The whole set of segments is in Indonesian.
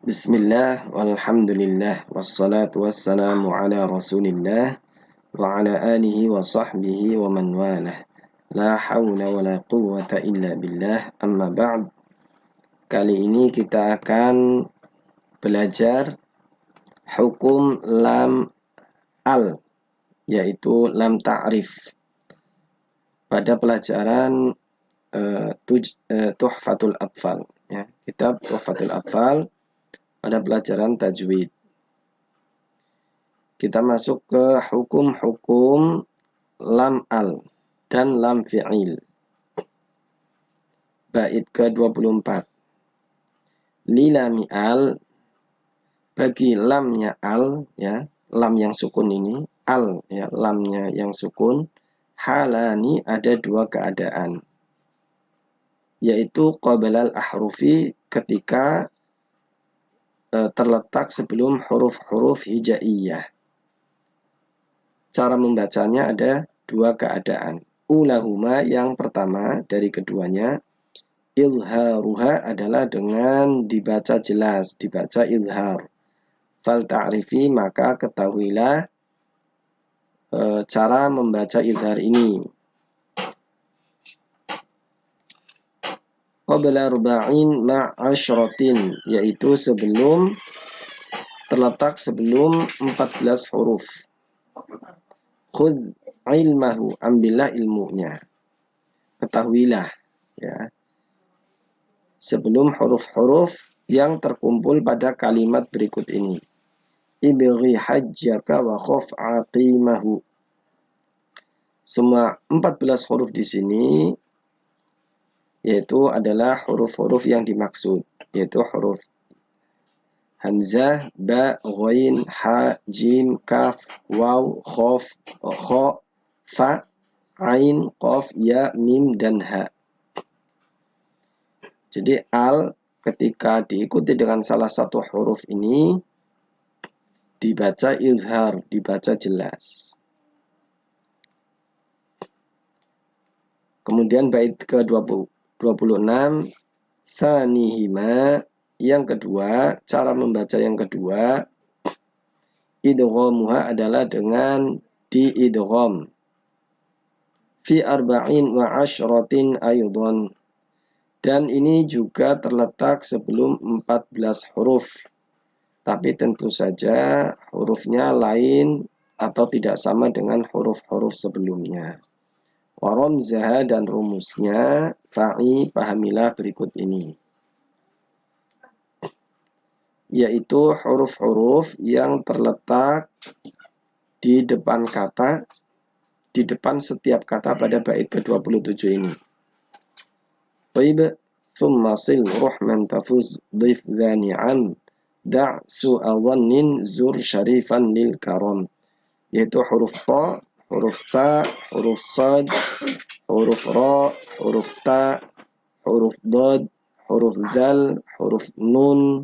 Bismillah, walhamdulillah, wassalatu wassalamu ala rasulillah, wa ala alihi wa sahbihi wa man walah. La hawla wa la quwwata illa billah, amma ba'd. Kali ini kita akan belajar hukum lam al, yaitu lam ta'rif. Pada pelajaran Tuhfatul Atfal, ya, kitab Tuhfatul Atfal pada pelajaran tajwid. Kita masuk ke hukum-hukum lam al dan lam fi'il. Bait ke-24. Lilami al, bagi lamnya al, ya, lam yang sukun ini, al, ya, lamnya yang sukun, halani, ada dua keadaan, yaitu qablal ahrufi, ketika terletak sebelum huruf-huruf hijaiyah. Cara membacanya ada dua keadaan. Ulahuma, yang pertama dari keduanya, izharuha, adalah dengan dibaca jelas, dibaca izhar. Fal ta'rifi, maka ketahuilah cara membaca izhar ini. Qabla ruba'in ma'asyratin, yaitu terletak sebelum 14 huruf. Khudh ilmahu, ambillah ilmunya. Ketahuilah, ya, sebelum huruf-huruf yang terkumpul pada kalimat berikut ini. Ibghi hajjaka wa khaf aqimahu. Semua 14 huruf di sini yaitu adalah huruf-huruf yang dimaksud, yaitu huruf hamzah, ba, ghain, ha, jim, kaf, waw, khaf, kha, fa, ain, qaf, ya, mim, dan ha. Jadi al ketika diikuti dengan salah satu huruf ini dibaca izhar, dibaca jelas. Kemudian bait ke-26, sanihima, yang kedua, cara membaca yang kedua, idghamuha, adalah dengan diidgham. Fi arba'in wa asyratin aydan. Dan ini juga terletak sebelum 14 huruf. Tapi tentu saja hurufnya lain atau tidak sama dengan huruf-huruf sebelumnya. Wa ramzaha, dan rumusnya, fa'i, pahamilah berikut ini. Yaitu huruf-huruf yang terletak di depan kata, di depan setiap kata pada bait ke-27 ini. Taib, thumma sil ruhman tafuz dhif dhani'an da' su'awannin zur syarifan lil karam. Yaitu huruf ta, huruf sa, huruf sad, huruf ra, huruf ta, huruf dad, huruf dal, huruf nun,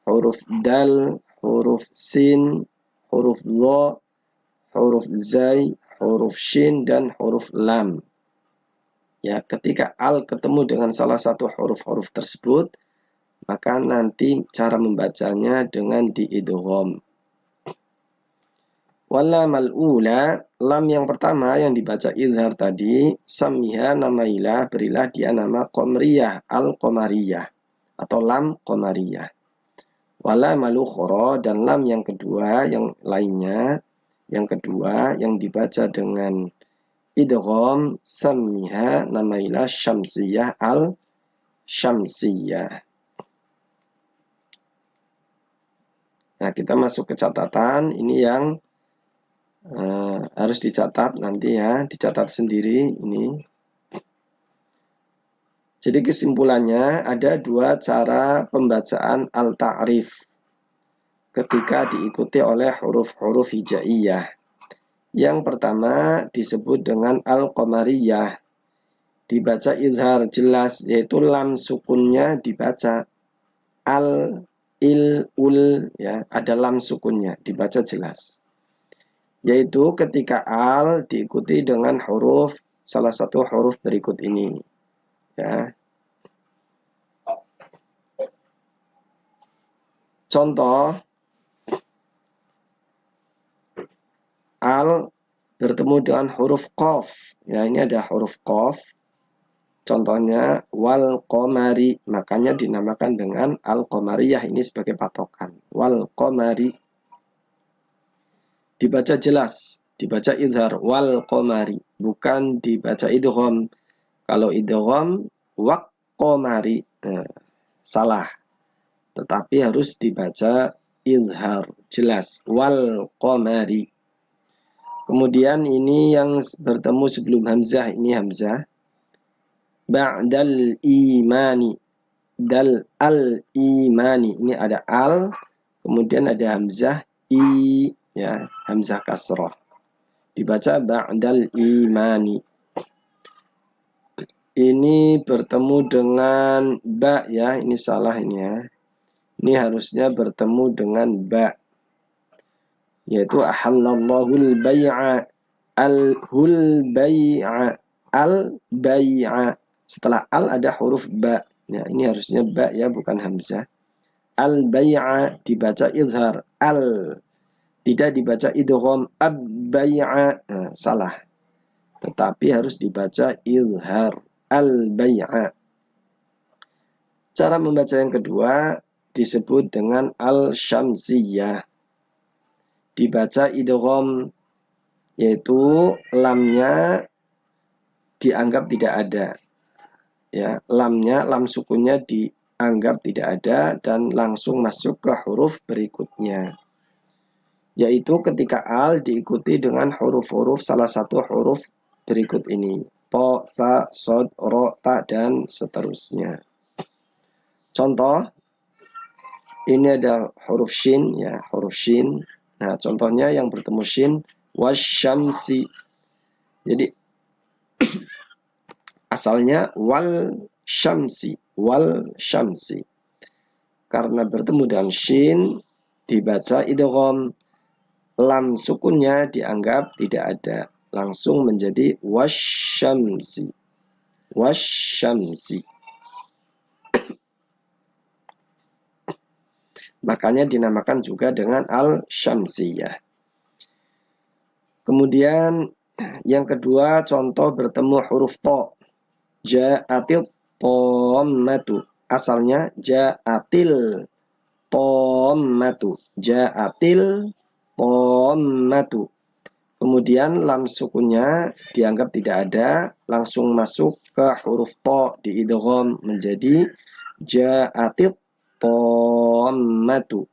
huruf dal, huruf sin, huruf dha, huruf zai, huruf shin, dan huruf lam. Ya, ketika al ketemu dengan salah satu huruf-huruf tersebut, maka nanti cara membacanya dengan diidgham. Wala mal'ula, lam yang pertama yang dibaca izhar tadi, samiha, namailah, berilah dia nama qamariyah, al-qamariyah, atau lam qamariyah. Wala malukhara, dan lam yang kedua, yang lainnya, yang kedua yang dibaca dengan idgham, samiha, namailah syamsiyah, al-syamsiyah. Nah, kita masuk ke catatan. Ini yang harus dicatat nanti, ya, dicatat sendiri ini. Jadi kesimpulannya ada dua cara pembacaan al-ta'rif ketika diikuti oleh huruf-huruf hijaiyah. Yang pertama disebut dengan al-qamariyah, dibaca izhar jelas, yaitu lam sukunnya dibaca al, il, ul, ya, ada lam sukunnya dibaca jelas. Yaitu ketika al diikuti dengan huruf, salah satu huruf berikut ini, ya. Contoh, al bertemu dengan huruf qaf. Ya, ini ada huruf qaf. Contohnya wal qamari, makanya dinamakan dengan al qamariyah, ini sebagai patokan. Wal qamari dibaca jelas, dibaca idhar wal qamari, bukan dibaca idgham. Kalau idgham waq qamari, salah. Tetapi harus dibaca idhar, jelas wal qamari. Kemudian ini yang bertemu sebelum hamzah, ini hamzah. Ba'dal imani, dal al imani, ini ada al, kemudian ada hamzah i, ya, hamzah kasrah. Dibaca ba'dal imani. Ini bertemu dengan ba, ya, ini salah ini ya. Ini harusnya bertemu dengan ba, yaitu ahallallahul bai'a, al-hul bai'a, al-bai'a. Setelah al ada huruf ba. Ya, ini harusnya ba ya, bukan hamzah. Al-bai'a dibaca idhar, al. Tidak dibaca idgham, ab-bai'a. Nah, salah. Tetapi harus dibaca idhar, al-bai'a. Cara membaca yang kedua disebut dengan al-syamsiyah. Dibaca idgham, yaitu lamnya dianggap tidak ada. Ya, lamnya, lam sukunnya dianggap tidak ada dan langsung masuk ke huruf berikutnya. Yaitu ketika al diikuti dengan huruf-huruf salah satu huruf berikut ini. Po, sa, sod, ro, ta, dan seterusnya. Contoh, ini ada huruf shin, ya, huruf shin. Nah, contohnya yang bertemu shin, wasyamsi. Jadi asalnya wal syamsi, wal syamsi. Karena bertemu dengan shin dibaca idgham, lam sukunnya dianggap tidak ada, langsung menjadi wasyamsi, wasyamsi. Makanya dinamakan juga dengan al-syamsiyah. Kemudian yang kedua, contoh bertemu huruf to. Ja'atil dhammatu. Asalnya ja'atil dhammatu. Ja'atil dhammatu. Kemudian lam sukunnya dianggap tidak ada, langsung masuk ke huruf to di idgham menjadi ja'atil dhammatu.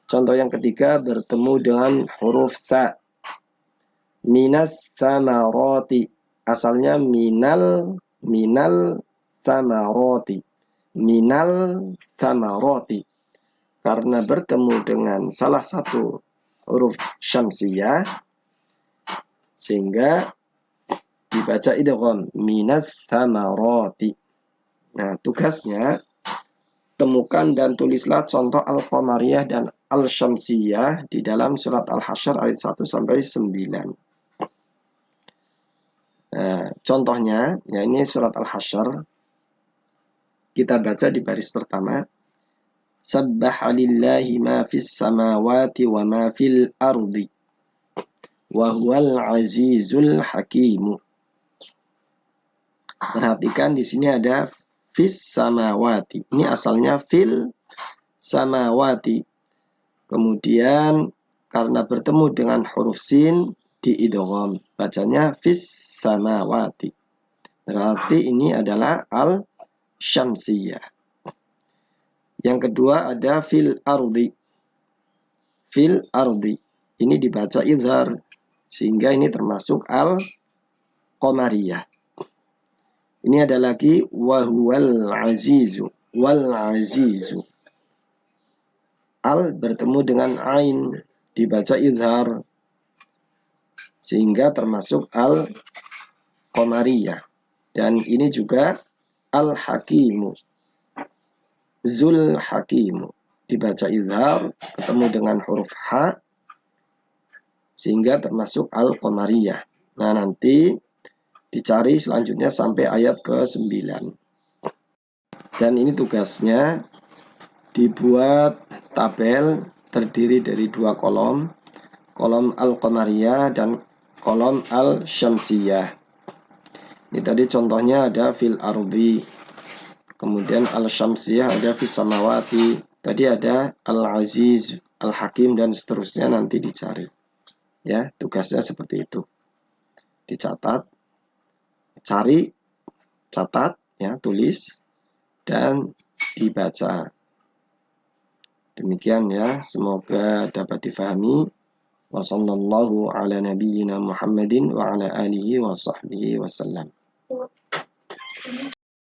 Contoh yang ketiga bertemu dengan huruf sa. Minas samarati. Asalnya minal samarati, minal samarati. Karena bertemu dengan salah satu huruf syamsiyah sehingga dibaca idgham, minas samarati. Nah, tugasnya temukan dan tulislah contoh al-qamariyah dan al-syamsiyah di dalam surat Al-Hasyr ayat 1 sampai 9. Nah, contohnya, ya ini surat Al-Hasyr. Kita baca di baris pertama. Sabbaha lillahi ma fis samawati wa ma fil ardi. Wa huwal azizul hakim. Perhatikan di sini ada fis samawati. Ini asalnya fil samawati. Kemudian karena bertemu dengan huruf sin di idgham, bacanya fis samawati. Berarti ini adalah al-syamsiyah. Yang kedua ada fil ardi. Fil ardi. Ini dibaca idhar sehingga ini termasuk al-qamariyah. Ini ada lagi wahuwal azizu, wal azizu. Al bertemu dengan ain dibaca idhar sehingga termasuk al-qamariyah. Dan ini juga al-hakimu, zul hakimu, dibaca idhar ketemu dengan huruf ha sehingga termasuk al-qamariyah. Nah, nanti dicari selanjutnya sampai ayat ke-9. Dan ini tugasnya dibuat tabel terdiri dari dua kolom al-qamariyah dan kolom al-syamsiyah. Ini tadi contohnya ada fil ardi, kemudian al-syamsiyah ada fis samawati, tadi ada al-aziz, al-hakim, dan seterusnya, nanti dicari. Ya, tugasnya seperti itu. Dicatat, cari, catat, ya, tulis, dan dibaca. Demikian ya, semoga dapat difahami. Wa sallallahu ala nabiyyina Muhammadin wa ala alihi wa sahbihi wasallam.